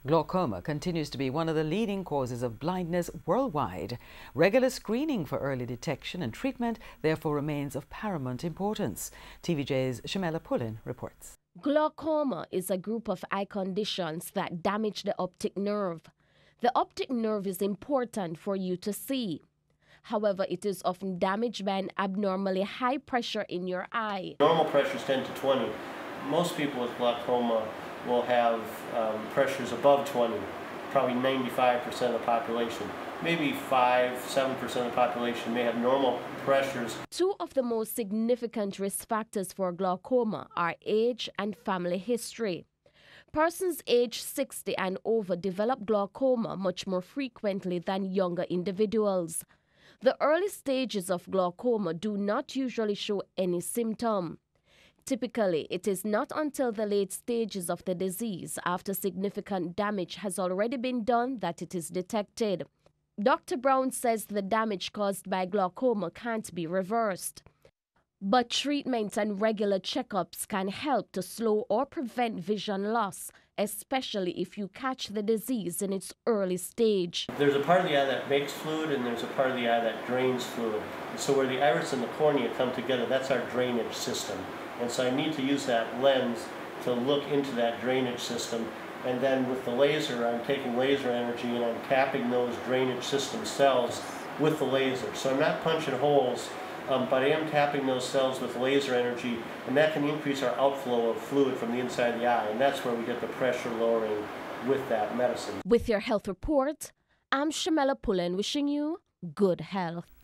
Glaucoma continues to be one of the leading causes of blindness worldwide. Regular screening for early detection and treatment therefore remains of paramount importance. TVJ's Shamela Pullin reports. Glaucoma is a group of eye conditions that damage the optic nerve. The optic nerve is important for you to see. However, it is often damaged by an abnormally high pressure in your eye. Normal pressure is 10 to 20. Most people with glaucoma will have pressures above 20, probably 95% of the population. Maybe 5–7% of the population may have normal pressures. Two of the most significant risk factors for glaucoma are age and family history. Persons aged 60 and over develop glaucoma much more frequently than younger individuals. The early stages of glaucoma do not usually show any symptom. Typically, it is not until the late stages of the disease, after significant damage has already been done, that it is detected. Dr. Brown says the damage caused by glaucoma can't be reversed. But treatment and regular checkups can help to slow or prevent vision loss, especially if you catch the disease in its early stage. There's a part of the eye that makes fluid and there's a part of the eye that drains fluid. So where the iris and the cornea come together, that's our drainage system. And so I need to use that lens to look into that drainage system. And then with the laser, I'm taking laser energy and I'm tapping those drainage system cells with the laser. So I'm not punching holes, but I am tapping those cells with laser energy, and that can increase our outflow of fluid from the inside of the eye. And that's where we get the pressure lowering with that medicine. With your health report, I'm Shamela Pullin, wishing you good health.